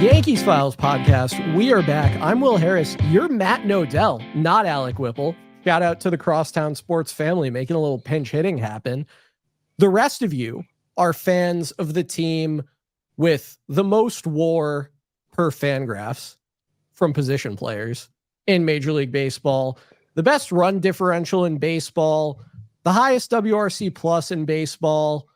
Yankees Files podcast. We are back. I'm Will Harris. You're Matt Nodell, not Alec Whipple. Shout out to the Crosstown Sports family making a little pinch hitting happen. The rest of you are fans of the team with the most WAR per Fangraphs from position players in Major League Baseball, the best run differential in baseball, the highest WRC plus in baseball.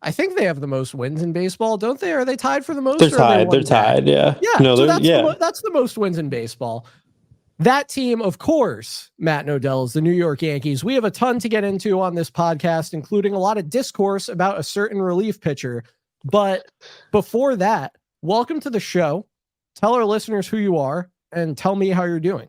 I think they have the most wins in baseball, don't they? Are they tied for the most? They're tied. They're tied. Yeah. Yeah. No, so that's the most wins in baseball. That team, of course, Matt Nodell, is the New York Yankees. We have a ton to get into on this podcast, including a lot of discourse about a certain relief pitcher. But before that, welcome to the show. Tell our listeners who you are and tell me how you're doing.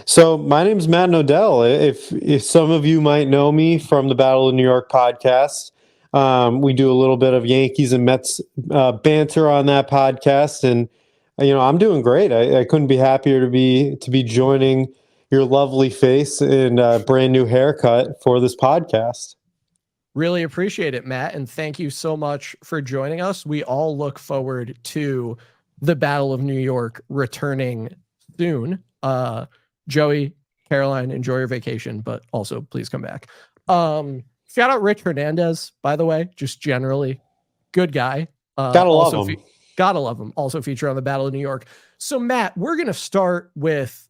So my name's Matt Nodell. If some of you might know me from the Battle of New York podcast. We do a little bit of Yankees and Mets banter on that podcast, and I'm doing great. I couldn't be happier to be joining your lovely face and brand new haircut for this podcast. Really appreciate it, Matt, and thank you so much for joining us. We all look forward to the Battle of New York returning soon. Joey, Caroline, enjoy your vacation, but also please come back. Shout out Rich Hernandez, by the way, just generally good guy. Gotta love him. Gotta love him. Also featured on the Battle of New York. So Matt, we're going to start with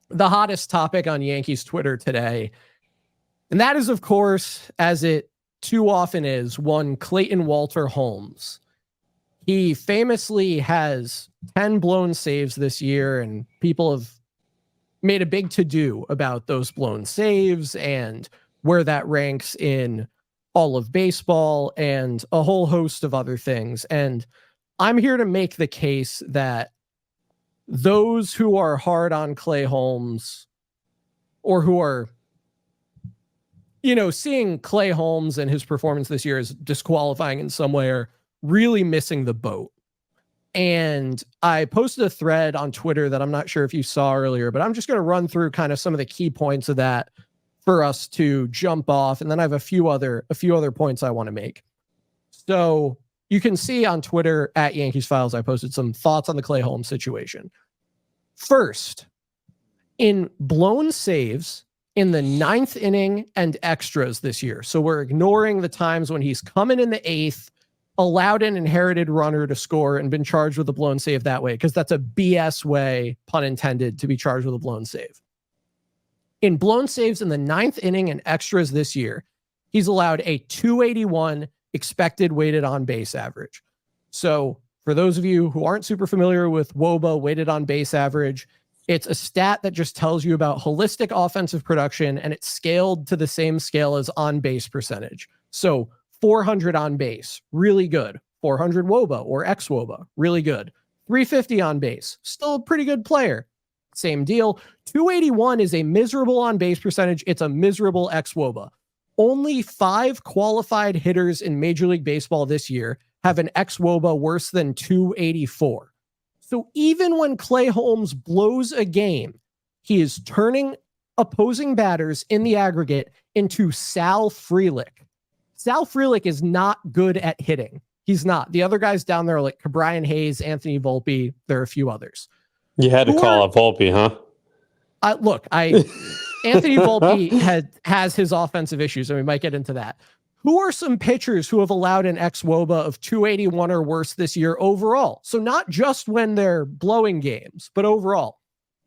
the hottest topic on Yankees Twitter today. And that is, of course, as it too often is, one Clayton Walter Holmes. He famously has 10 blown saves this year, and people have made a big to-do about those blown saves and where that ranks in all of baseball and a whole host of other things. And I'm here to make the case that those who are hard on Clay Holmes, or who are, seeing Clay Holmes and his performance this year as disqualifying in some way, are really missing the boat. And I posted a thread on Twitter that I'm not sure if you saw earlier, but I'm just going to run through kind of some of the key points of that for us to jump off. And then I have a few other points I want to make. So you can see on Twitter at Yankees Files, I posted some thoughts on the Clay Holmes situation. First, in blown saves in the 9th inning and extras this year. So we're ignoring the times when he's coming in the 8th, allowed an inherited runner to score and been charged with a blown save that way, because that's a BS way, pun intended, to be charged with a blown save. In blown saves in the 9th inning and extras this year, he's allowed a 281 expected weighted on base average. So for those of you who aren't super familiar with WOBA, weighted on base average, it's a stat that just tells you about holistic offensive production, and it's scaled to the same scale as on base percentage. So 400 on base, really good. 400 WOBA or ex-WOBA, really good. 350 on base, still a pretty good player. Same deal. 281 is a miserable on base percentage. It's a miserable ex-WOBA. Only 5 qualified hitters in Major League Baseball this year have an ex-WOBA worse than 284. So even when Clay Holmes blows a game, he is turning opposing batters in the aggregate into Sal Frelick. Sal Frelick is not good at hitting. He's not. The other guys down there are like Brian Hayes, Anthony Volpe. There are a few others. You had to call up Volpe, huh? Anthony Volpe has his offensive issues, and we might get into that. Who are some pitchers who have allowed an ex-WOBA of 281 or worse this year overall? So not just when they're blowing games, but overall.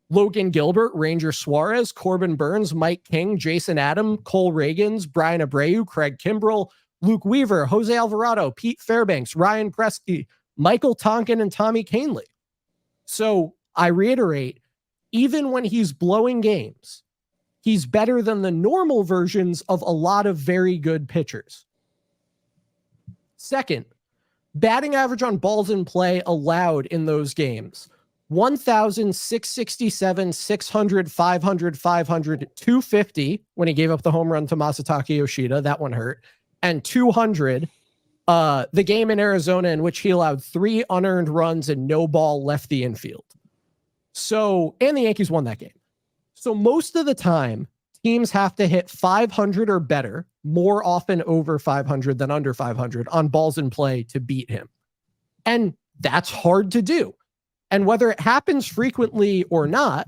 Logan Gilbert, Ranger Suarez, Corbin Burns, Mike King, Jason Adam, Cole Reagans, Brian Abreu, Craig Kimbrell, Luke Weaver, Jose Alvarado, Pete Fairbanks, Ryan Preskey, Michael Tonkin, and Tommy Kahnle. So I reiterate, even when he's blowing games, he's better than the normal versions of a lot of very good pitchers. Second, batting average on balls in play allowed in those games. 1,667, 600, 500, 500, 250 when he gave up the home run to Masataka Yoshida. That one hurt. And 200, the game in Arizona in which he allowed 3 unearned runs and no ball left the infield. So, and the Yankees won that game. So most of the time, teams have to hit 500 or better, more often over 500 than under 500 on balls in play to beat him. And that's hard to do. And whether it happens frequently or not,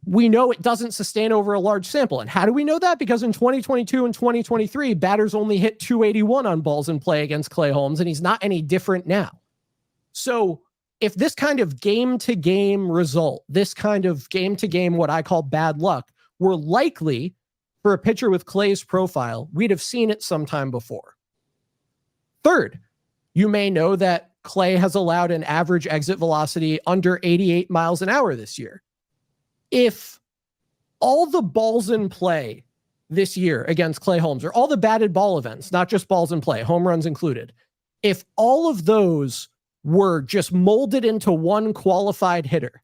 we know it doesn't sustain over a large sample. And how do we know that? Because in 2022 and 2023, batters only hit 281 on balls in play against Clay Holmes, and he's not any different now. So if this kind of game-to-game result, this kind of game-to-game, what I call bad luck, were likely for a pitcher with Clay's profile, we'd have seen it sometime before. Third, you may know that Clay has allowed an average exit velocity under 88 miles an hour this year. If all the balls in play this year against Clay Holmes, or all the batted ball events, not just balls in play, home runs included, if all of those were just molded into one qualified hitter,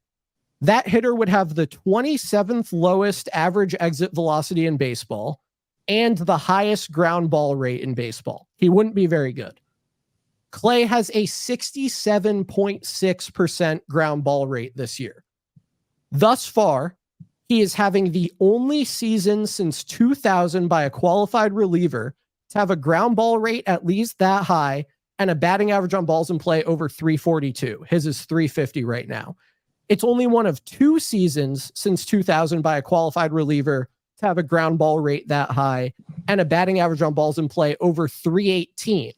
that hitter would have the 27th lowest average exit velocity in baseball and the highest ground ball rate in baseball. He wouldn't be very good. Clay has a 67.6% ground ball rate this year. Thus far, he is having the only season since 2000 by a qualified reliever to have a ground ball rate at least that high and a batting average on balls in play over 342. His is 350 right now. It's only one of 2 seasons since 2000 by a qualified reliever to have a ground ball rate that high and a batting average on balls in play over 318.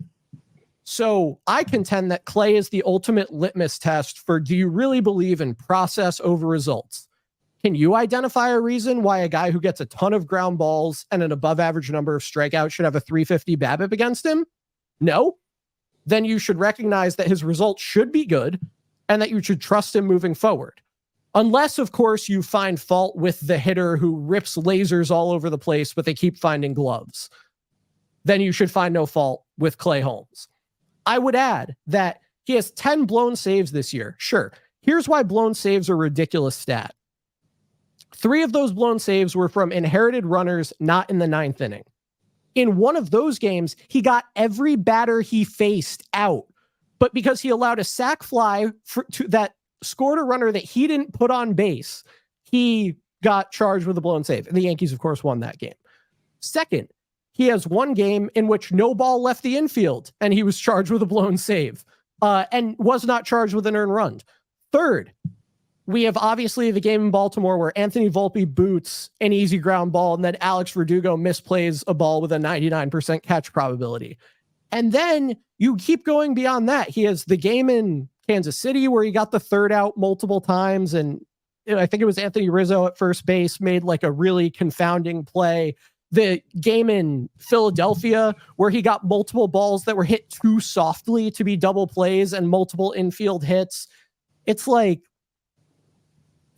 So I contend that Clay is the ultimate litmus test for, do you really believe in process over results? Can you identify a reason why a guy who gets a ton of ground balls and an above average number of strikeouts should have a 350 BABIP against him? No. Then you should recognize that his results should be good and that you should trust him moving forward. Unless, of course, you find fault with the hitter who rips lasers all over the place, but they keep finding gloves. Then you should find no fault with Clay Holmes. I would add that he has 10 blown saves this year. Sure. Here's why blown saves are a ridiculous stat. 3 of those blown saves were from inherited runners not in the 9th inning. In one of those games, he got every batter he faced out. But because he allowed a sac fly that scored a runner that he didn't put on base, he got charged with a blown save. And the Yankees, of course, won that game. Second, he has one game in which no ball left the infield, and he was charged with a blown save and was not charged with an earned run. Third, we have obviously the game in Baltimore where Anthony Volpe boots an easy ground ball, and then Alex Verdugo misplays a ball with a 99% catch probability. And then you keep going beyond that. He has the game in Kansas City where he got the third out multiple times, and I think it was Anthony Rizzo at first base made like a really confounding play. The game in Philadelphia where he got multiple balls that were hit too softly to be double plays and multiple infield hits. It's like,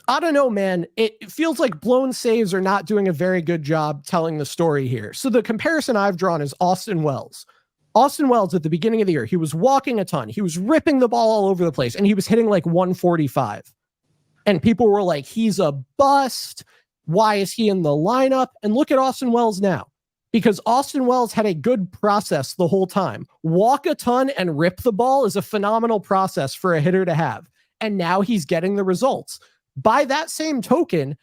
I don't know, man. It feels like blown saves are not doing a very good job telling the story here. So the comparison I've drawn is Austin Wells. Austin Wells at the beginning of the year, he was walking a ton. He was ripping the ball all over the place, and he was hitting like 145. And people were like, he's a bust. Why is he in the lineup? And look at Austin Wells now, because Austin Wells had a good process the whole time. Walk a ton and rip the ball is a phenomenal process for a hitter to have. And now he's getting the results. By that same token,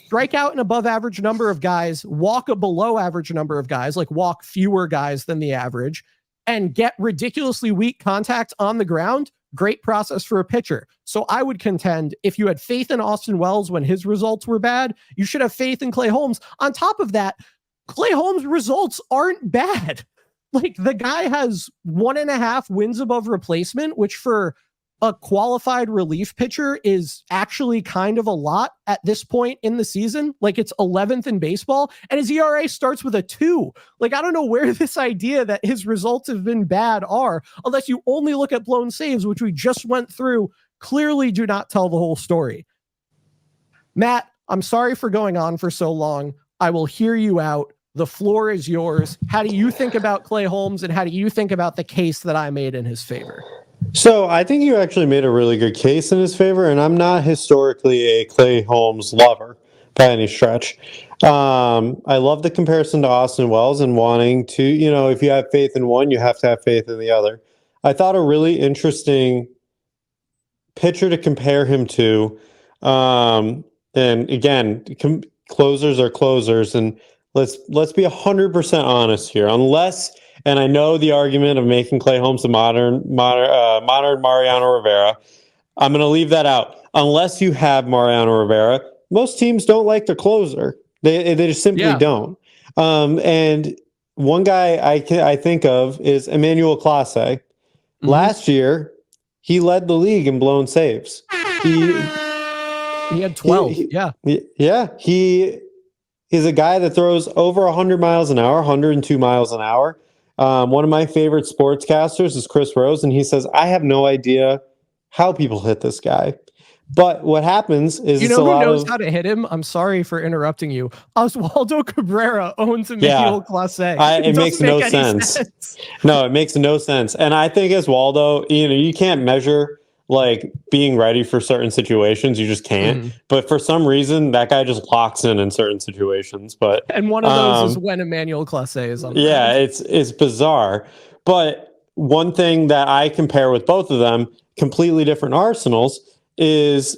strike out an above average number of guys, walk a below average number of guys, like walk fewer guys than the average, and get ridiculously weak contact on the ground. Great process for a pitcher. So I would contend if you had faith in Austin Wells when his results were bad, you should have faith in Clay Holmes. On top of that, Clay Holmes' results aren't bad. Like, the guy has 1.5 wins above replacement, which for a qualified relief pitcher is actually kind of a lot at this point in the season. Like, it's 11th in baseball, and his ERA starts with a 2. Like, I don't know where this idea that his results have been bad are, unless you only look at blown saves, which we just went through, clearly do not tell the whole story. Matt, I'm sorry for going on for so long. I will hear you out. The floor is yours. How do you think about Clay Holmes, and how do you think about the case that I made in his favor? So I think you actually made a really good case in his favor, and I'm not historically a Clay Holmes lover by any stretch. I love the comparison to Austin Wells and wanting to, if you have faith in one, you have to have faith in the other. I thought a really interesting pitcher to compare him to, and again, closers are closers, and let's be 100% honest here. Unless And I know the argument of making Clay Holmes a modern Mariano Rivera. I'm going to leave that out. Unless you have Mariano Rivera, most teams don't like the closer. They just simply don't. And one guy I think of is Emmanuel Clase. Last year, he led the league in blown saves. He had 12. He is a guy that throws over 100 miles an hour, 102 miles an hour. One of my favorite sportscasters is Chris Rose, and he says, I have no idea how people hit this guy. But what happens is you know who knows how to hit him? I'm sorry for interrupting you. Oswaldo Cabrera owns Emmanuel Clase. It makes no sense. No, it makes no sense. And I think as Waldo, you can't measure like being ready for certain situations. You just can't. But for some reason, that guy just locks in certain situations. And one of those is when Emmanuel Clase is on. It's bizarre. But one thing that I compare with both of them, completely different arsenals, is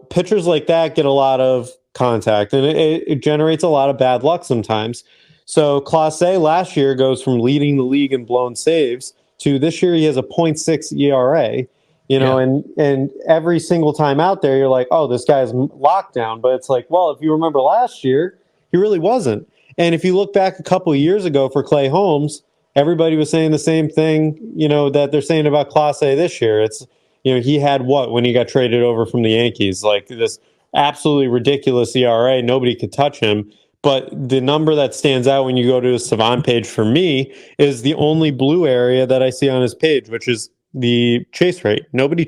pitchers like that get a lot of contact, and it generates a lot of bad luck sometimes. So Clase last year goes from leading the league in blown saves to this year he has a 0.6 ERA. And every single time out there, you're like, oh, this guy's locked down. But it's like, well, if you remember last year, he really wasn't. And if you look back a couple of years ago for Clay Holmes, everybody was saying the same thing, that they're saying about Clase this year. It's, he had what when he got traded over from the Yankees, like this absolutely ridiculous ERA. Nobody could touch him. But the number that stands out when you go to his Savant page for me is the only blue area that I see on his page, which is the chase rate. Nobody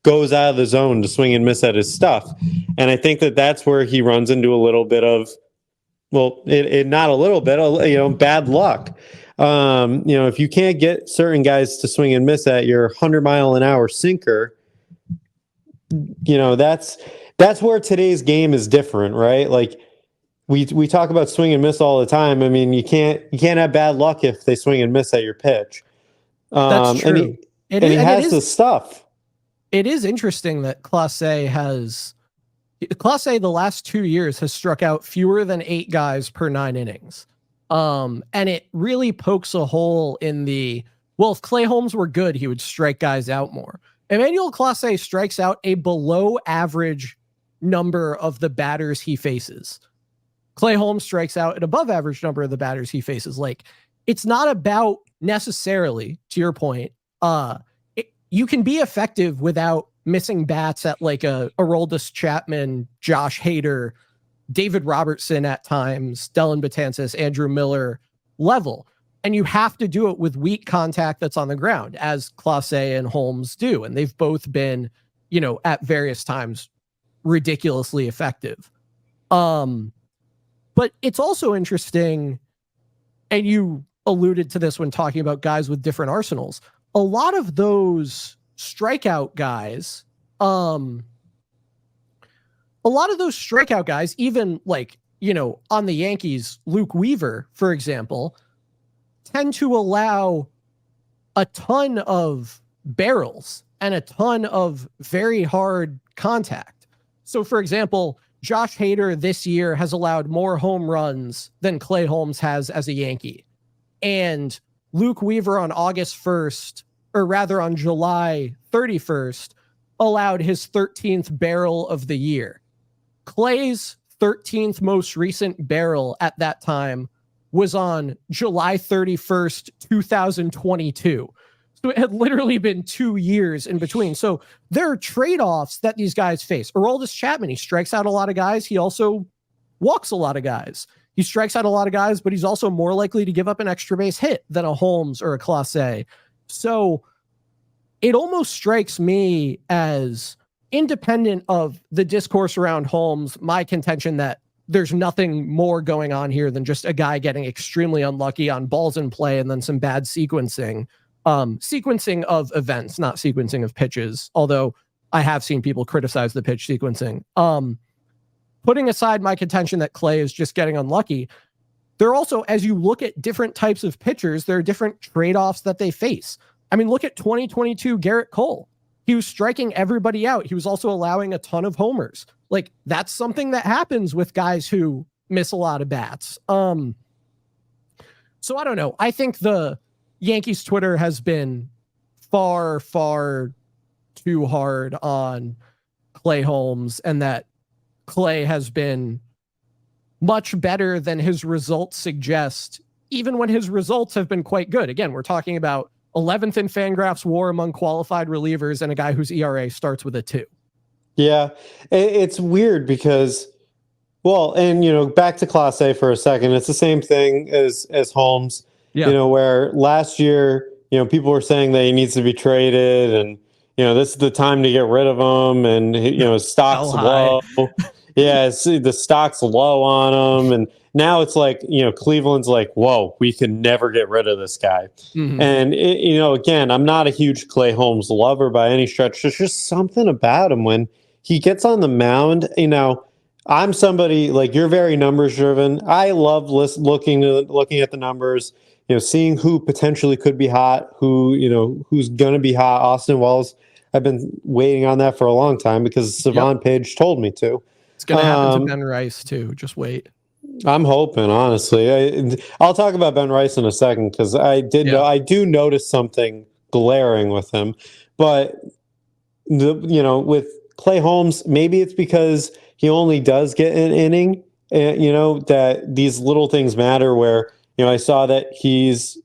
goes out of the zone to swing and miss at his stuff. And I think that's where he runs into a little bit of, not a little bit, bad luck. If you can't get certain guys to swing and miss at your 100-mile-an-hour sinker, that's where today's game is different, right? Like we talk about swing and miss all the time. I mean, you can't have bad luck if they swing and miss at your pitch. That's true. And he has the stuff. It is interesting that Clase the last 2 years has struck out fewer than 8 guys per 9 innings. And it really pokes a hole in if Clay Holmes were good, he would strike guys out more. Emmanuel Clase strikes out a below average number of the batters he faces. Clay Holmes strikes out an above average number of the batters he faces. Like, it's not about necessarily, to your point, you can be effective without missing bats at like a Aroldis Chapman, Josh Hader, David Robertson at times, Dellin Betances, Andrew Miller level. And you have to do it with weak contact that's on the ground, as Clase and Holmes do. And they've both been, at various times, ridiculously effective. But it's also interesting, and you alluded to this when talking about guys with different arsenals. A lot of those strikeout guys, even like, on the Yankees, Luke Weaver, for example, tend to allow a ton of barrels and a ton of very hard contact. So, for example, Josh Hader this year has allowed more home runs than Clay Holmes has as a Yankee. And Luke Weaver on August 1st, or rather on July 31st, allowed his 13th barrel of the year. Clay's 13th most recent barrel at that time was on July 31st, 2022. So it had literally been 2 years in between. So there are trade-offs that these guys face. Aroldis Chapman, he strikes out a lot of guys. He also walks a lot of guys. He strikes out a lot of guys, but he's also more likely to give up an extra base hit than a Holmes or a Clase. So it almost strikes me as, independent of the discourse around Holmes, my contention that there's nothing more going on here than just a guy getting extremely unlucky on balls in play and then some bad sequencing of events, not sequencing of pitches. Although I have seen people criticize the pitch sequencing. Putting aside my contention that Clay is just getting unlucky, there are also, as you look at different types of pitchers, there are different trade-offs that they face. I mean, look at 2022 Garrett Cole. He was striking everybody out. He was also allowing a ton of homers. Like, that's something that happens with guys who miss a lot of bats. So I don't know. I think the Yankees Twitter has been far, far too hard on Clay Holmes, and that Clay has been much better than his results suggest, even when his results have been quite good. Again, we're talking about 11th in Fangraphs WAR among qualified relievers and a guy whose ERA starts with a 2. Yeah, it's weird because, well, and back to Class A for a second. It's the same thing as Holmes. Yeah. Where last year, people were saying that he needs to be traded, and this is the time to get rid of him, and his stock's low. Yeah, the stock's low on him, and now it's like Cleveland's like, whoa, we can never get rid of this guy. Mm-hmm. And again, I'm not a huge Clay Holmes lover by any stretch. There's just something about him when he gets on the mound. I'm somebody like, you're very numbers driven. I love looking at the numbers. Seeing who potentially could be hot, who's gonna be hot. Austin Wells. I've been waiting on that for a long time because Savon Page told me to. It's going to happen to Ben Rice too. Just wait. I'm hoping, honestly. I'll talk about Ben Rice in a second because I do notice something glaring with him. But with Clay Holmes, maybe it's because he only does get an inning. That these little things matter. Where I saw that he's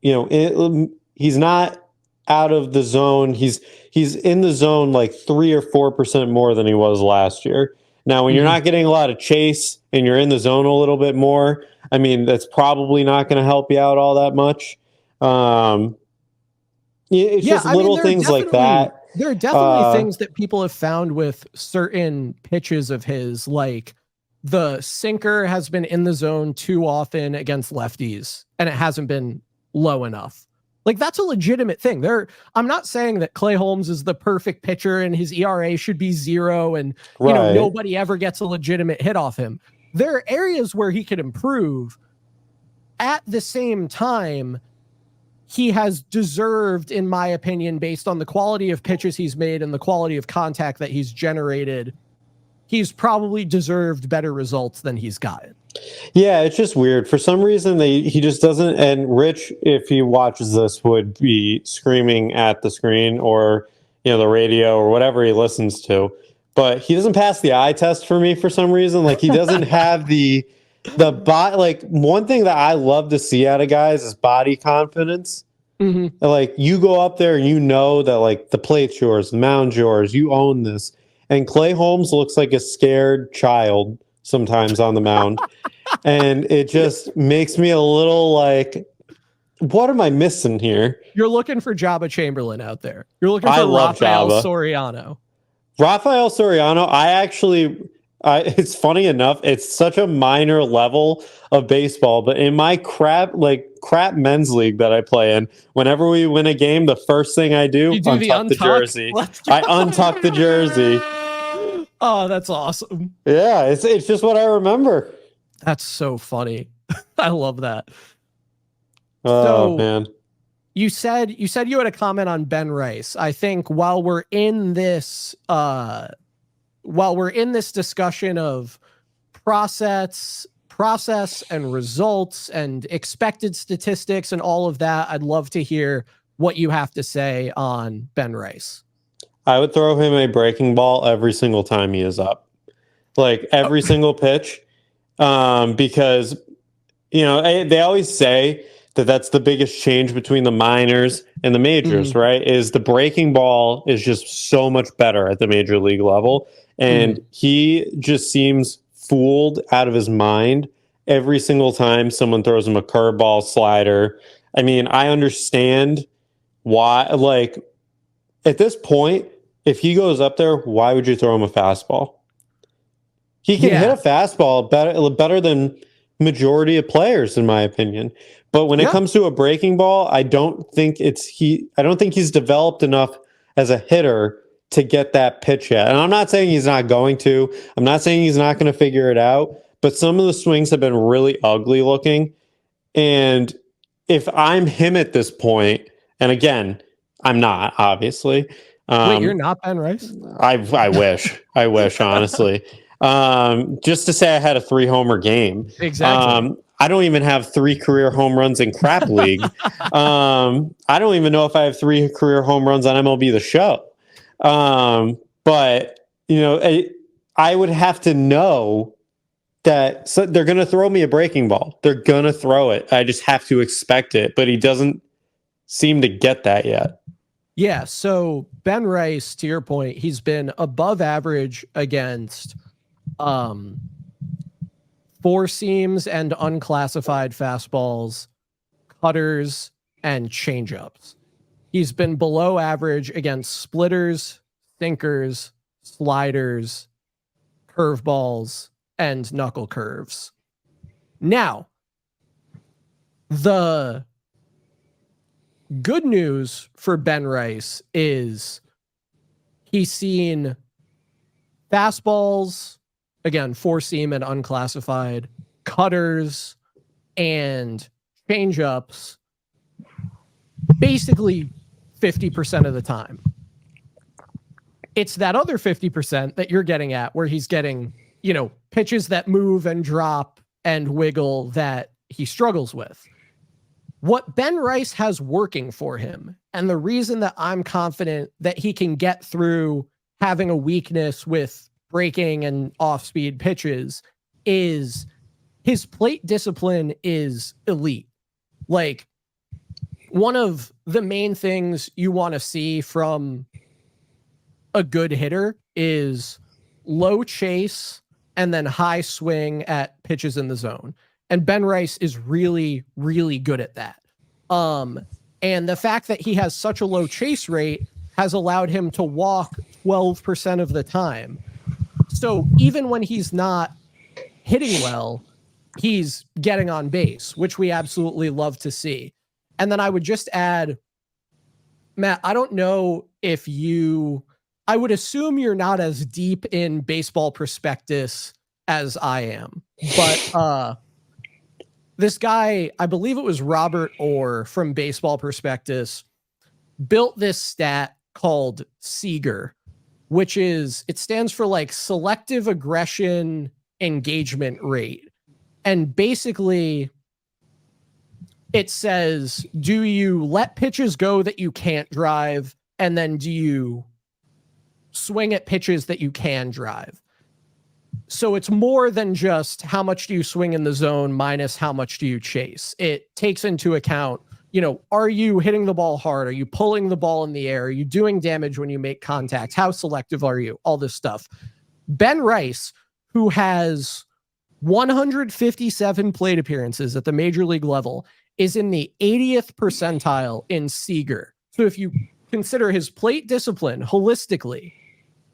not out of the zone. He's in the zone like 3 or 4% more than he was last year. Now, when you're not getting a lot of chase and you're in the zone a little bit more, I mean, that's probably not going to help you out all that much. It's just little things like that. There are definitely things that people have found with certain pitches of his, like the sinker has been in the zone too often against lefties, and it hasn't been low enough. Like, that's a legitimate thing. I'm not saying that Clay Holmes is the perfect pitcher and his ERA should be 0 and nobody ever gets a legitimate hit off him. There are areas where he could improve. At the same time, he has deserved, in my opinion, based on the quality of pitches he's made and the quality of contact that he's generated, he's probably deserved better results than he's gotten. Yeah, it's just weird. For some reason, he just doesn't. And Rich, if he watches this, would be screaming at the screen or the radio or whatever he listens to. But he doesn't pass the eye test for me for some reason. Like, he doesn't have the body. Like, one thing that I love to see out of guys is body confidence. Mm-hmm. Like, you go up there and that like the plate's yours, the mound's yours, you own this. And Clay Holmes looks like a scared child sometimes on the mound. And it just makes me a little like, what am I missing here? You're looking for Jabba Chamberlain out there. You're looking for Rafael Soriano. Rafael Soriano, it's funny enough, it's such a minor level of baseball, but in my crap men's league that I play in, whenever we win a game, the first thing I do, untuck the jersey. I untuck the jersey. Oh, that's awesome. Yeah, it's just what I remember. That's so funny. I love that. Oh, man. You said you had a comment on Ben Rice. I think while we're in this discussion of process and results and expected statistics and all of that, I'd love to hear what you have to say on Ben Rice. I would throw him a breaking ball every single time he is up. Like, every single pitch. Because, they always say that that's the biggest change between the minors and the majors, right? Is the breaking ball is just so much better at the major league level. And he just seems fooled out of his mind every single time someone throws him a curveball, slider. I mean, I understand why, like, at this point, if he goes up there, why would you throw him a fastball? He can hit a fastball better than majority of players, in my opinion. But when it comes to a breaking ball, I don't think he's developed enough as a hitter to get that pitch yet. And I'm not saying he's not going to. I'm not saying he's not going to figure it out. But some of the swings have been really ugly looking. And if I'm him at this point, and again, I'm not, obviously. Wait, you're not Ben Rice? I wish. I wish, honestly. Just to say I had a 3-homer game. Exactly. I don't even have 3 career home runs in crap league. I don't even know if I have 3 career home runs on MLB The Show. But I would have to know that they're going to throw me a breaking ball. They're going to throw it. I just have to expect it. But he doesn't seem to get that yet. Yeah. So Ben Rice, to your point, he's been above average against four seams and unclassified fastballs, cutters, and changeups. He's been below average against splitters, sinkers, sliders, curveballs, and knuckle curves. Now, the good news for Ben Rice is he's seen fastballs, again, four seam and unclassified, cutters, and changeups basically 50% of the time. It's that other 50% that you're getting at where he's getting, pitches that move and drop and wiggle that he struggles with. What Ben Rice has working for him, and the reason that I'm confident that he can get through having a weakness with breaking and off-speed pitches, is his plate discipline is elite. Like, one of the main things you want to see from a good hitter is low chase and then high swing at pitches in the zone. And Ben Rice is really, really good at that. And the fact that he has such a low chase rate has allowed him to walk 12% of the time. So even when he's not hitting well, he's getting on base, which we absolutely love to see. And then I would just add, Matt, I don't know if I would assume you're not as deep in baseball prospectus as I am, but this guy, I believe it was Robert Orr from Baseball Prospectus, built this stat called Seager, which it stands for like selective aggression engagement rate. And basically it says, do you let pitches go that you can't drive? And then do you swing at pitches that you can drive? So it's more than just how much do you swing in the zone minus how much do you chase. It takes into account, are you hitting the ball hard? Are you pulling the ball in the air? Are you doing damage when you make contact? How selective are you? All this stuff. Ben Rice, who has 157 plate appearances at the major league level, is in the 80th percentile in Seager. So if you consider his plate discipline holistically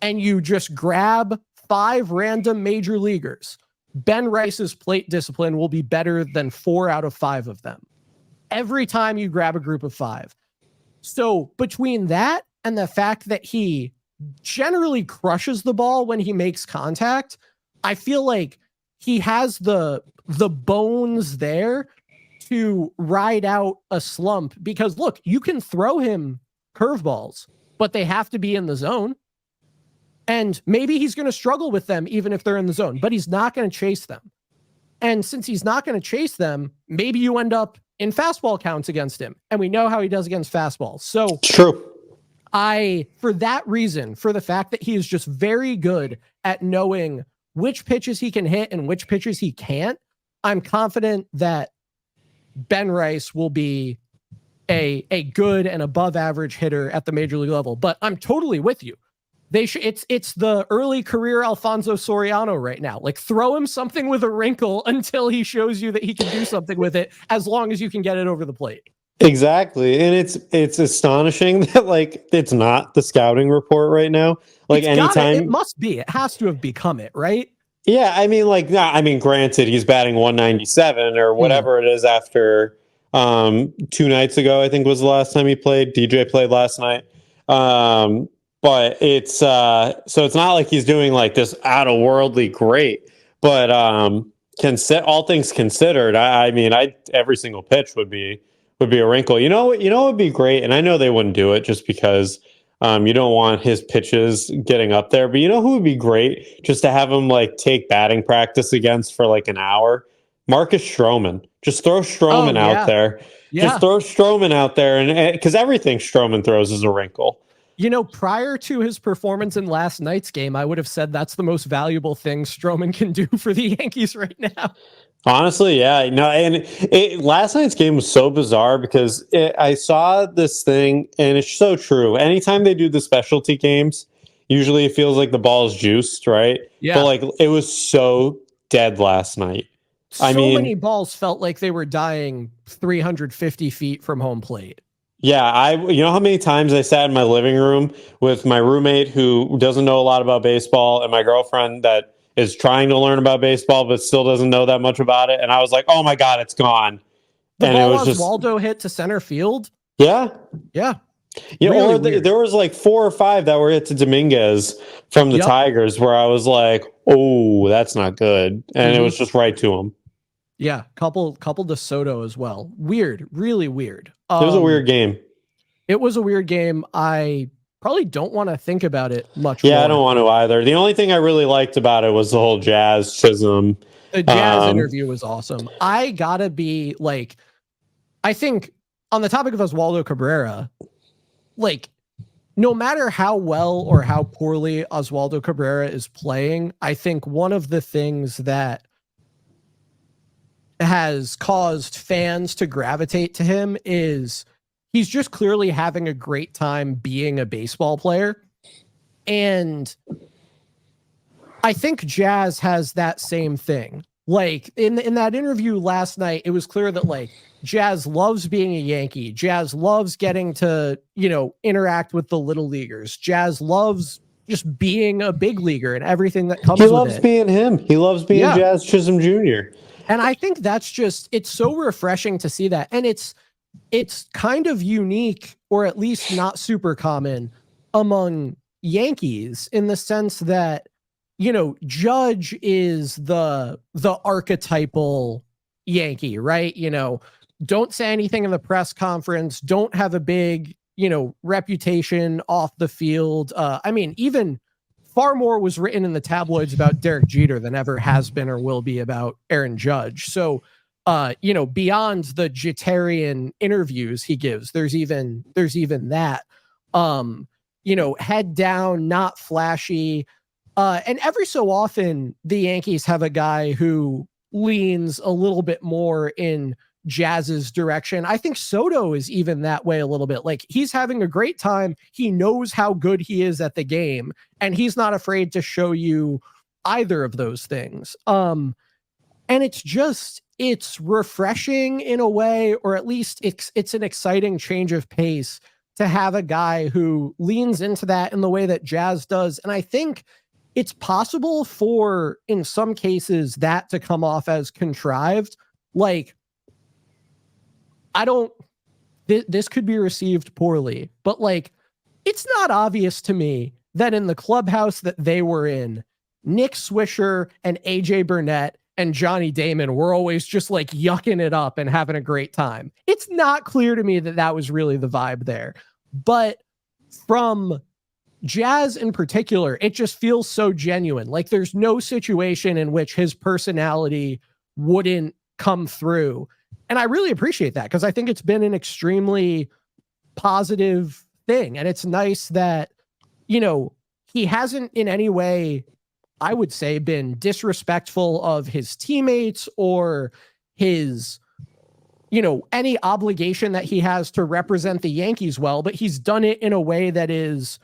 and you just grab 5 random major leaguers, Ben Rice's plate discipline will be better than 4 out of 5 of them every time you grab a group of 5. So between that and the fact that he generally crushes the ball when he makes contact, I feel like he has the bones there to ride out a slump, because look, you can throw him curveballs, but they have to be in the zone. And maybe he's going to struggle with them even if they're in the zone, but he's not going to chase them. And since he's not going to chase them, maybe you end up in fastball counts against him. And we know how he does against fastballs. So true. For that reason, for the fact that he is just very good at knowing which pitches he can hit and which pitches he can't, I'm confident that Ben Rice will be a good and above average hitter at the major league level. But I'm totally with you. It's the early career Alfonso Soriano right now. Like, throw him something with a wrinkle until he shows you that he can do something with it, as long as you can get it over the plate. Exactly. And it's astonishing that it's not the scouting report right now. Like, anytime it must be. It has to have become it, right? Yeah, granted, he's batting 197 or whatever it is after 2 nights ago, I think was the last time he played. DJ played last night. But it's so it's not like he's doing like this out of worldly great, but all things considered, every single pitch would be a wrinkle. You know what would be great, and I know they wouldn't do it just because you don't want his pitches getting up there. But you know who would be great just to have him take batting practice against for an hour? Marcus Stroman. Just throw Oh Stroman out yeah. there. Just Yeah. throw Stroman out there, and because everything Stroman throws is a wrinkle. Prior to his performance in last night's game, I would have said that's the most valuable thing Stroman can do for the Yankees right now. Honestly, yeah. No, and last night's game was so bizarre because I saw this thing, and it's so true. Anytime they do the specialty games, usually it feels like the ball's juiced, right? But Yeah. like it was so dead last night. I So mean, many balls felt like they were dying 350 feet from home plate. yeah, you know how many times I sat in my living room with my roommate who doesn't know a lot about baseball and my girlfriend that is trying to learn about baseball but still doesn't know that much about it, and I was like, "Oh my god, it's gone." The And it ball was just Oswaldo hit to center field. yeah. Yeah. Yeah, Really or weird. there was like 4 or 5 that were hit to Dominguez from the Yep. Tigers where I was like, "Oh, that's not good." And it was just right to him. Yeah. Couple to Soto as well. Weird. Really weird. It was a weird game. It was a weird game. I probably don't want to think about it much Yeah, more. I don't want to either. The only thing I really liked about it was the whole Jazz Chisholm. The Jazz interview was awesome. I gotta be like, I think on the topic of Oswaldo Cabrera, like, no matter how well or how poorly Oswaldo Cabrera is playing, I think one of the things that has caused fans to gravitate to him is he's just clearly having a great time being a baseball player. And I think Jazz has that same thing. Like in that interview last night, it was clear that like Jazz loves being a Yankee. Jazz loves getting to, interact with the little leaguers. Jazz loves just being a big leaguer and everything that comes with it. He loves being him. He loves being Jazz Chisholm Jr. And I think that's just, it's so refreshing to see that. And it's kind of unique, or at least not super common among Yankees, in the sense that, Judge is the archetypal Yankee, right? Don't say anything in the press conference, don't have a big, reputation off the field. Even far more was written in the tabloids about Derek Jeter than ever has been or will be about Aaron Judge. So, beyond the Jeterian interviews he gives, there's even that, head down, not flashy. And every so often the Yankees have a guy who leans a little bit more in Jazz's direction. I think Soto is even that way a little bit. Like, he's having a great time. He knows how good he is at the game, and he's not afraid to show you either of those things. And it's refreshing in a way, or at least it's an exciting change of pace to have a guy who leans into that in the way that Jazz does. And I think it's possible for, in some cases, that to come off as contrived. Like, this could be received poorly, but like, it's not obvious to me that in the clubhouse that they were in, Nick Swisher and AJ Burnett and Johnny Damon were always just like yucking it up and having a great time. It's not clear to me that that was really the vibe there, but from Jazz in particular, it just feels so genuine. Like, there's no situation in which his personality wouldn't come through. And I really appreciate that, because I think it's been an extremely positive thing. And it's nice that, he hasn't in any way, I would say, been disrespectful of his teammates or his, any obligation that he has to represent the Yankees well, but he's done it in a way that is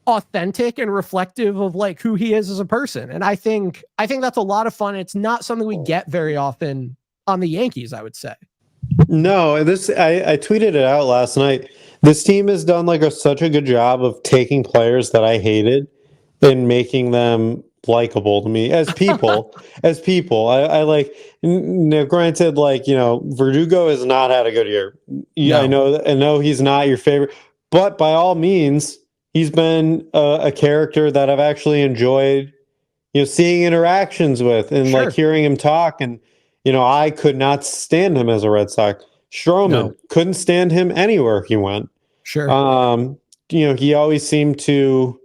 authentic and reflective of like who he is as a person. And I think that's a lot of fun. It's not something we get very often on the Yankees, I would say. No, I tweeted it out last night. This team has done like such a good job of taking players that I hated and making them likable to me as people. I like, granted, like, Verdugo has not had a good year. Yeah, No. I know he's not your favorite, but by all means, he's been a character that I've actually enjoyed, seeing interactions with and like hearing him talk. And, I could not stand him as a Red Sox. Stroman, couldn't stand him anywhere he went. Sure. He always seemed to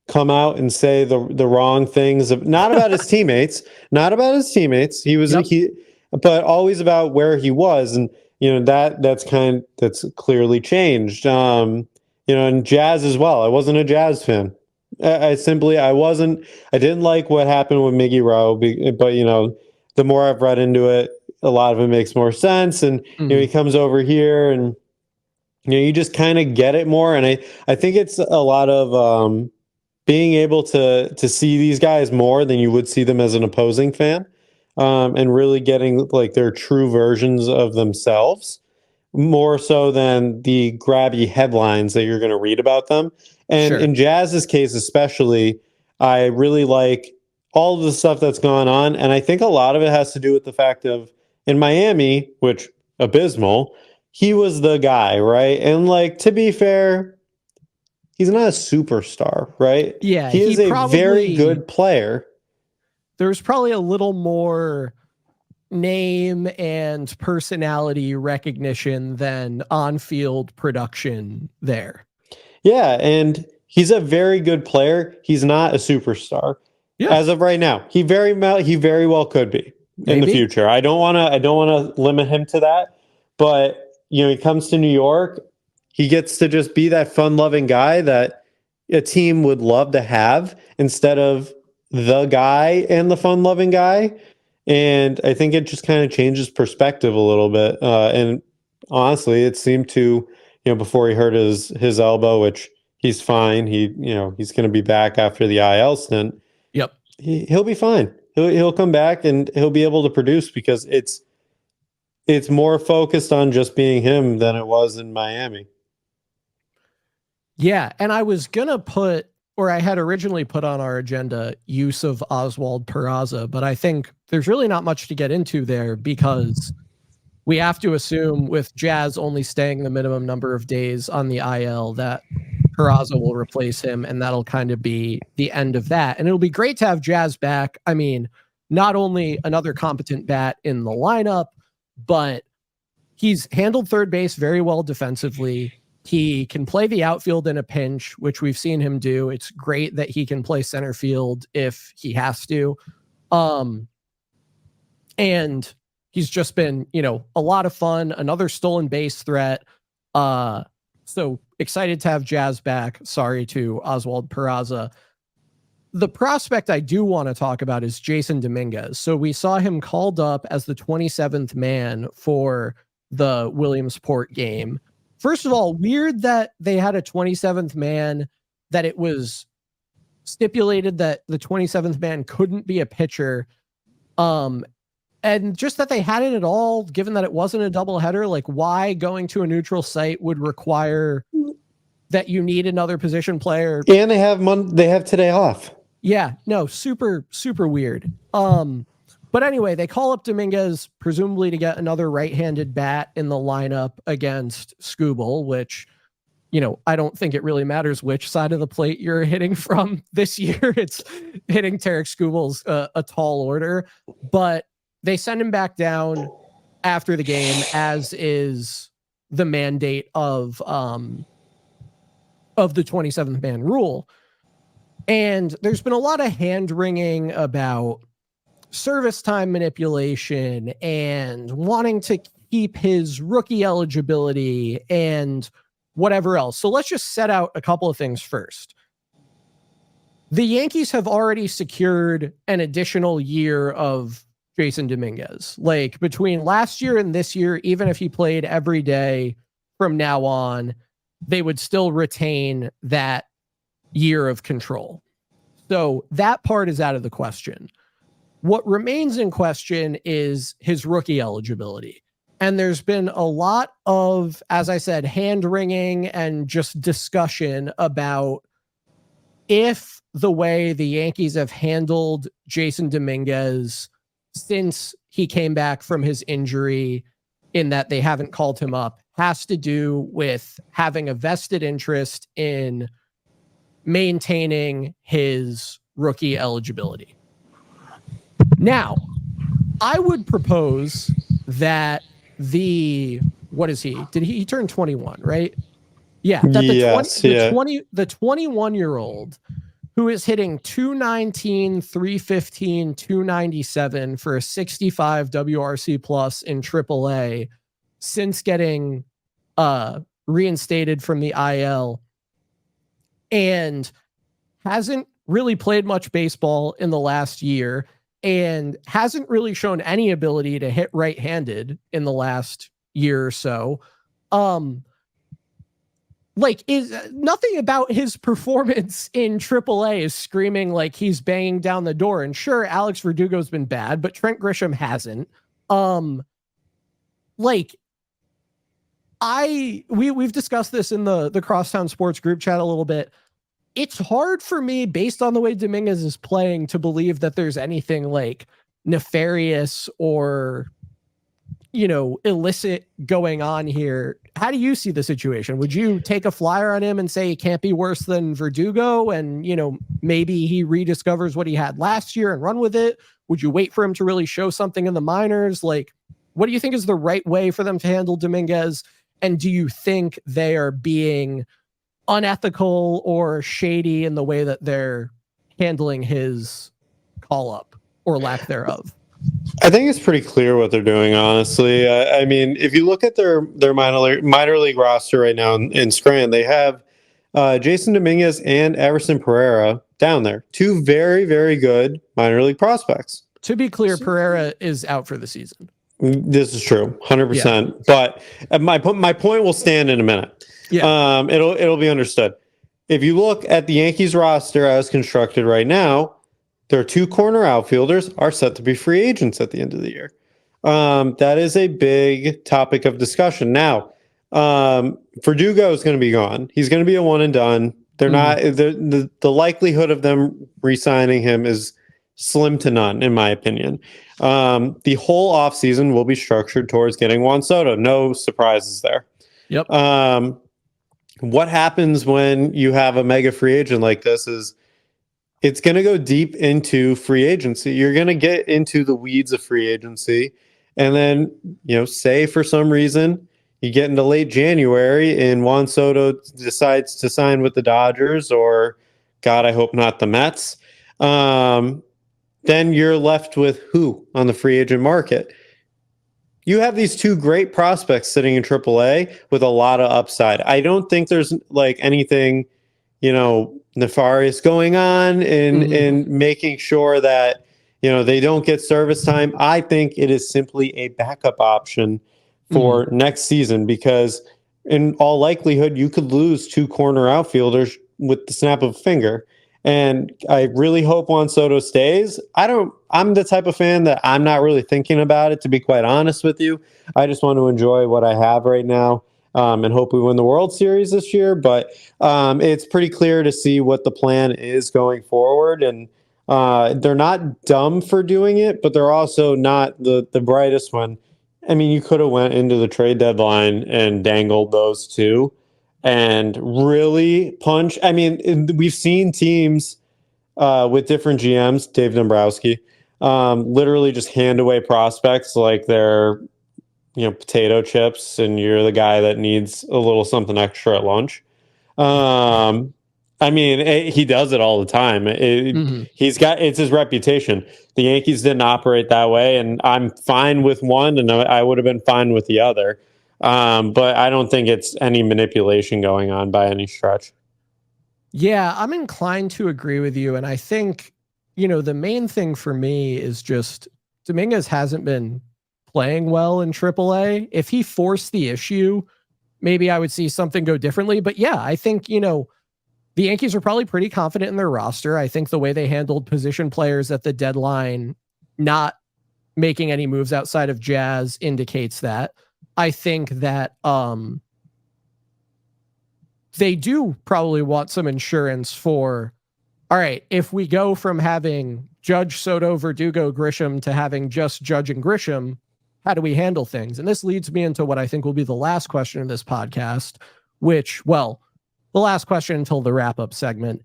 come out and say the wrong things not about his teammates, He was but always about where he was. And, that's clearly changed. And Jazz as well. I wasn't a Jazz fan. I didn't like what happened with Miggy Rowe, but, the more I've read into it, a lot of it makes more sense. And, he comes over here and, you just kind of get it more. And I think it's a lot of, being able to see these guys more than you would see them as an opposing fan, and really getting like their true versions of themselves, more so than the grabby headlines that you're going to read about them. And Sure. in Jazz's case especially, I really like all of the stuff that's gone on, and I think a lot of it has to do with the fact of in Miami, which abysmal, he was the guy, right? And like, to be fair, he's not a superstar, right? Yeah, He he is a very probably, good player. there's probably a little more name and personality recognition than on-field production there. Yeah, and he's a very good player. He's not a superstar. Yeah, As of right now. He very well could be in the maybe. future. I don't want to limit him to that, but he comes to New York, he gets to just be that fun-loving guy that a team would love to have instead of the guy and the fun-loving guy. And I think it just kind of changes perspective a little bit. And honestly, it seemed to, before he hurt his elbow, which he's fine. He's going to be back after the IL stint. Yep. He'll be fine. He'll come back and he'll be able to produce because it's more focused on just being him than it was in Miami. Yeah, and I was gonna put, or I had originally put on our agenda, use of Oswald Peraza, but I think there's really not much to get into there because we have to assume with Jazz only staying the minimum number of days on the IL that Peraza will replace him, and that'll kind of be the end of that. And it'll be great to have Jazz back. I mean, not only another competent bat in the lineup, but he's handled third base very well defensively. He can play the outfield in a pinch, which we've seen him do. It's great that he can play center field if he has to. And he's just been, a lot of fun, another stolen base threat. So excited to have Jazz back. Sorry to Oswald Peraza. The prospect I do want to talk about is Jasson Dominguez. So we saw him called up as the 27th man for the Williamsport game. First of all, weird that they had a 27th man, that it was stipulated that the 27th man couldn't be a pitcher. And just that they had it at all, given that it wasn't a doubleheader, like why going to a neutral site would require that you need another position player. And they have today off. Yeah, no, super, super weird. But anyway, they call up Dominguez, presumably to get another right-handed bat in the lineup against Skubal, which, I don't think it really matters which side of the plate you're hitting from this year. It's hitting Tarek Skubal's a tall order, but they send him back down after the game, as is the mandate of the 27th man rule. And there's been a lot of hand-wringing about service time manipulation and wanting to keep his rookie eligibility and whatever else. So let's just set out a couple of things first. The Yankees have already secured an additional year of Jasson Dominguez. Like between last year and this year, even if he played every day from now on, they would still retain that year of control. So that part is out of the question. What remains in question is his rookie eligibility. And there's been a lot of, as I said, hand-wringing and just discussion about if the way the Yankees have handled Jasson Dominguez since he came back from his injury, in that they haven't called him up, has to do with having a vested interest in maintaining his rookie eligibility. Now, I would propose that what is he? Did he turn 21, right? Yeah. That the 21-year-old who is hitting 219, 315, 297 for a 65 WRC plus in AAA since getting reinstated from the IL, and hasn't really played much baseball in the last year, and hasn't really shown any ability to hit right-handed in the last year or so. Is nothing about his performance in AAA is screaming like he's banging down the door. And sure, Alex Verdugo's been bad, but Trent Grisham hasn't. We've discussed this in the Crosstown Sports group chat a little bit. It's hard for me, based on the way Dominguez is playing, to believe that there's anything like nefarious or, illicit going on here. How do you see the situation? Would you take a flyer on him and say he can't be worse than Verdugo, and, maybe he rediscovers what he had last year and run with it? Would you wait for him to really show something in the minors? Like, what do you think is the right way for them to handle Dominguez? And do you think they are being unethical or shady in the way that they're handling his call up or lack thereof? I think it's pretty clear what they're doing, honestly. I mean, if you look at their minor league roster right now in Scranton, they have Jasson Dominguez and Everson Pereira down there. Two very, very good minor league prospects. To be clear, Pereira is out for the season. This is true, 100%. Yeah. But my point will stand in a minute. Yeah. It'll be understood. If you look at the Yankees roster as constructed right now, their two corner outfielders are set to be free agents at the end of the year. That is a big topic of discussion. Now, Verdugo is going to be gone. He's going to be a one and done. They're not. The likelihood of them re-signing him is slim to none, in my opinion. The whole offseason will be structured towards getting Juan Soto. No surprises there. Yep. What happens when you have a mega free agent like this is it's going to go deep into free agency. You're going to get into the weeds of free agency. And then, say for some reason you get into late January and Juan Soto decides to sign with the Dodgers, or God, I hope not, the Mets. Then you're left with who on the free agent market? You have these two great prospects sitting in AAA with a lot of upside. I don't think there's like anything, nefarious going on in making sure that, they don't get service time. I think it is simply a backup option for next season, because in all likelihood, you could lose two corner outfielders with the snap of a finger. And I really hope Juan Soto stays. I'm the type of fan that I'm not really thinking about it, to be quite honest with you. I just want to enjoy what I have right now. And hope we win the World Series this year. But it's pretty clear to see what the plan is going forward. And they're not dumb for doing it, but they're also not the brightest one. I mean, you could have went into the trade deadline and dangled those two and really punch. I mean, we've seen teams with different GMs, Dave Dombrowski, literally just hand away prospects like they're potato chips, and you're the guy that needs a little something extra at lunch. I mean, he does it all the time. It's his reputation. The Yankees didn't operate that way, and I'm fine with one, and I would have been fine with the other. But I don't think it's any manipulation going on by any stretch. Yeah, I'm inclined to agree with you. And I think, the main thing for me is just Dominguez hasn't been playing well in AAA. If he forced the issue, maybe I would see something go differently. But yeah, I think, the Yankees are probably pretty confident in their roster. I think the way they handled position players at the deadline, not making any moves outside of Jazz, indicates that. I think that they do probably want some insurance for, all right, if we go from having Judge, Soto, Verdugo, Grisham to having just Judge and Grisham, how do we handle things? And this leads me into what I think will be the last question of this podcast, which, well, the last question until the wrap-up segment.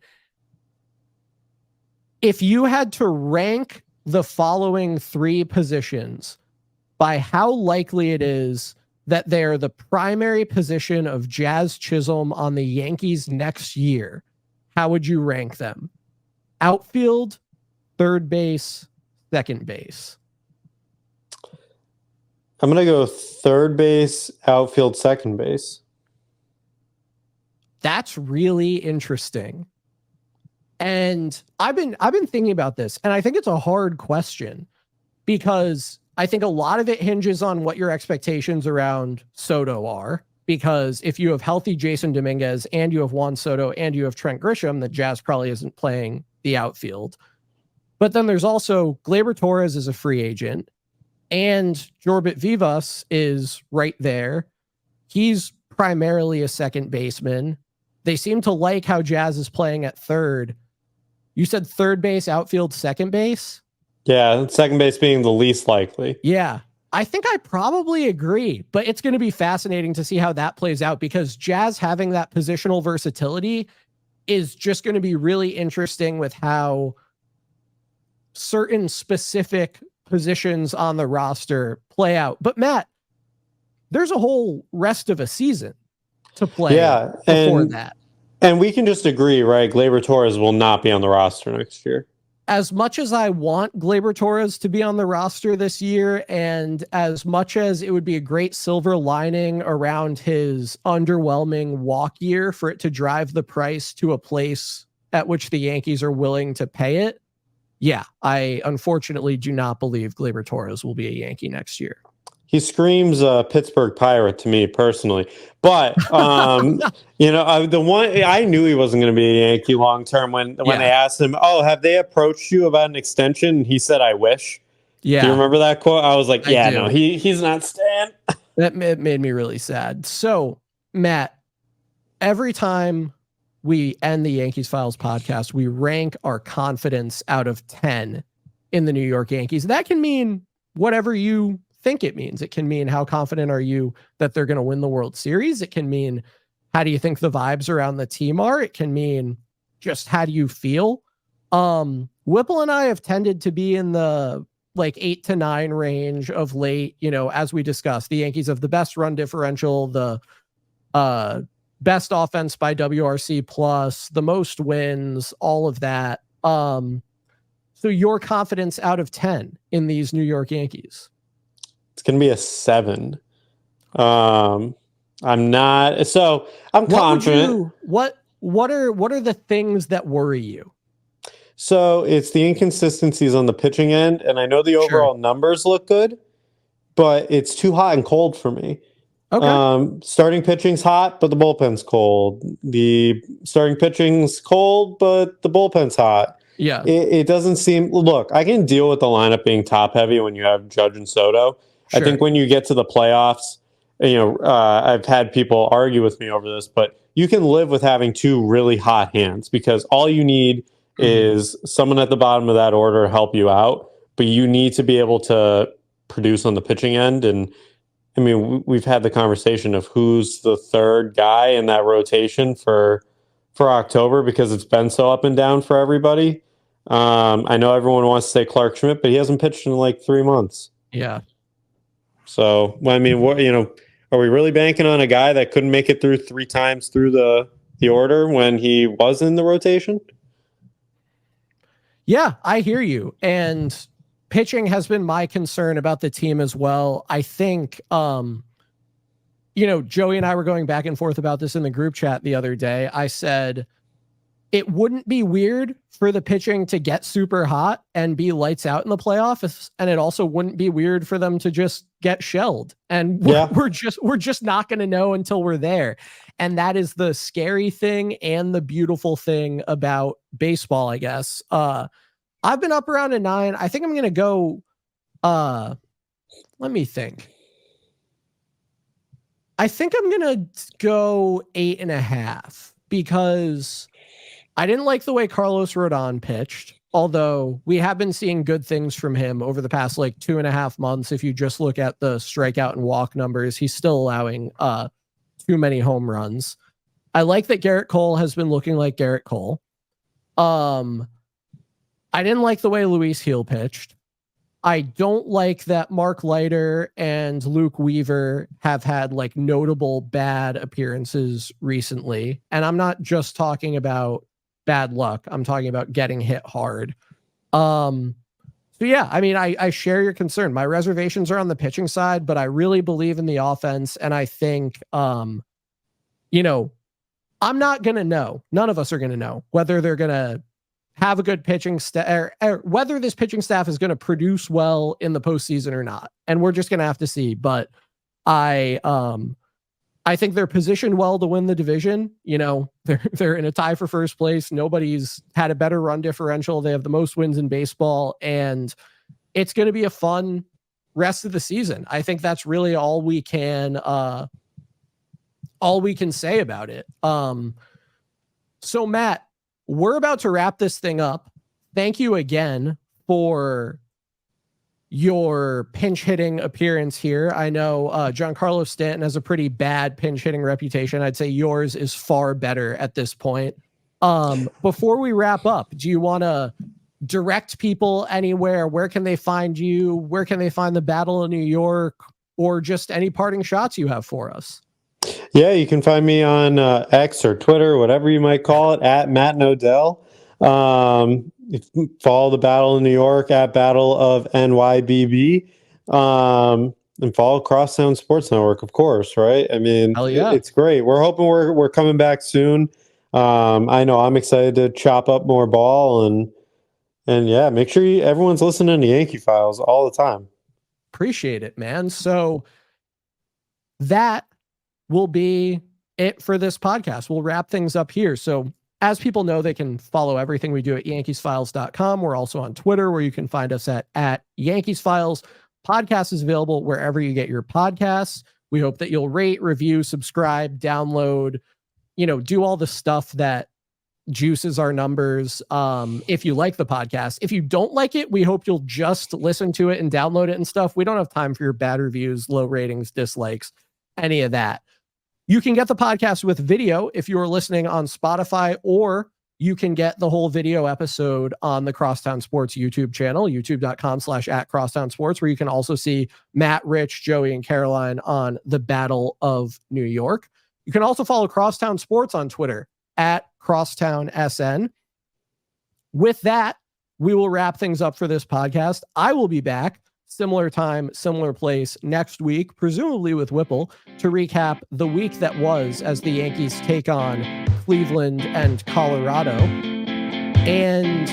If you had to rank the following three positions by how likely it is that they're the primary position of Jazz Chisholm on the Yankees next year, how would you rank them? outfield, third base, second base. I'm going to go third base, outfield, second base. That's really interesting. And I've been thinking about this, and I think it's a hard question because I think a lot of it hinges on what your expectations around Soto are. Because if you have healthy Jasson Dominguez and you have Juan Soto and you have Trent Grisham, the Jazz probably isn't playing the outfield. But then there's also Gleyber Torres is a free agent, and Jorbit Vivas is right there. He's primarily a second baseman. They seem to like how Jazz is playing at third. You said third base, outfield, second base? Yeah, second base being the least likely. Yeah, I think I probably agree, but it's going to be fascinating to see how that plays out because Jazz having that positional versatility is just going to be really interesting with how certain specific positions on the roster play out. But Matt, there's a whole rest of a season to play before that. And we can just agree, right? Gleyber Torres will not be on the roster next year. As much as I want Gleyber Torres to be on the roster this year, and as much as it would be a great silver lining around his underwhelming walk year for it to drive the price to a place at which the Yankees are willing to pay it, yeah, I unfortunately do not believe Gleyber Torres will be a Yankee next year. He screams Pittsburgh Pirate to me personally, but the one I knew he wasn't going to be a Yankee long term when they asked him, "Oh, have they approached you about an extension?" He said, "I wish." Yeah, do you remember that quote? I was like, "Yeah, no, he's not staying." That made me really sad. So, Matt, every time we end the Yankees Files podcast, we rank our confidence out of 10 in the New York Yankees. That can mean whatever you think it means. It can mean how confident are you that they're going to win the World Series. It can mean how do you think the vibes around the team are. It can mean just how do you feel. Whipple and I have tended to be in the 8 to 9 range of late. As we discussed, the Yankees have the best run differential, the best offense by WRC plus, the most wins, all of that. So your confidence out of 10 in these New York Yankees? It's going to be a 7. I'm not. So I'm confident. What are the things that worry you? So it's the inconsistencies on the pitching end. And I know the overall numbers look good, but it's too hot and cold for me. Okay. Starting pitching's hot, but the bullpen's cold. The starting pitching's cold, but the bullpen's hot. Yeah. It doesn't seem. Look, I can deal with the lineup being top heavy when you have Judge and Soto. Sure. I think when you get to the playoffs, I've had people argue with me over this, but you can live with having 2 really hot hands because all you need is someone at the bottom of that order to help you out, but you need to be able to produce on the pitching end. And I mean, we've had the conversation of who's the third guy in that rotation for October because it's been so up and down for everybody. I know everyone wants to say Clark Schmidt, but he hasn't pitched in 3 months. Yeah. So, I mean, are we really banking on a guy that couldn't make it through 3 times through the order when he was in the rotation? Yeah, I hear you. And pitching has been my concern about the team as well. I think, Joey and I were going back and forth about this in the group chat the other day. I said, it wouldn't be weird for the pitching to get super hot and be lights out in the playoffs. And it also wouldn't be weird for them to just get shelled. And we're just not going to know until we're there. And that is the scary thing and the beautiful thing about baseball, I guess. I've been up around a 9. I think I'm going to go, let me think. I think I'm going to go 8.5 because I didn't like the way Carlos Rodon pitched, although we have been seeing good things from him over the past 2.5 months. If you just look at the strikeout and walk numbers, he's still allowing too many home runs. I like that Garrett Cole has been looking like Garrett Cole. I didn't like the way Luis Gil pitched. I don't like that Mark Leiter and Luke Weaver have had notable bad appearances recently. And I'm not just talking about bad luck. I'm talking about getting hit hard. So yeah, I mean, I share your concern. My reservations are on the pitching side, but I really believe in the offense. And I think, you know, I'm not going to know. None of us are going to know whether they're going to have a good pitching staff or whether this pitching staff is going to produce well in the postseason or not. And we're just going to have to see. But I think they're positioned well to win the division. You know, they're in a tie for first place. Nobody's had a better run differential. They have the most wins in baseball, and it's going to be a fun rest of the season. I think that's really all we can say about it. So Matt, we're about to wrap this thing up. Thank you again for your pinch hitting appearance here. I know Giancarlo Stanton has a pretty bad pinch hitting reputation. I'd say yours is far better at this point. Before we wrap up, do you want to direct people anywhere? Where can they find you? Where can they find the Battle of New York, or just any parting shots you have for us? Yeah, you can find me on X or Twitter, whatever you might call it, at Matt Nodell. Follow the Battle of New York at Battle of NYBB. And follow Crosstown Sports Network, of course, right? I mean, it's great. We're hoping we're coming back soon. I know I'm excited to chop up more ball, and yeah, make sure everyone's listening to Yankee Files all the time. Appreciate it, man. So that will be it for this podcast. We'll wrap things up here. So as people know, they can follow everything we do at YankeesFiles.com. We're also on Twitter, where you can find us at Yankees Files. Podcast is available wherever you get your podcasts. We hope that you'll rate, review, subscribe, download, do all the stuff that juices our numbers. If you like the podcast, if you don't like it, we hope you'll just listen to it and download it and stuff. We don't have time for your bad reviews, low ratings, dislikes, any of that. You can get the podcast with video if you are listening on Spotify, or you can get the whole video episode on the Crosstown Sports YouTube channel, youtube.com/@crosstownsports, where you can also see Matt, Rich, Joey, and Caroline on the Battle of New York. You can also follow Crosstown Sports on Twitter at CrosstownSN. With that, we will wrap things up for this podcast. I will be back similar time, similar place next week, presumably with Whipple, to recap the week that was as the Yankees take on Cleveland and Colorado. And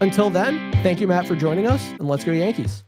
until then, thank you, Matt, for joining us, and let's go Yankees.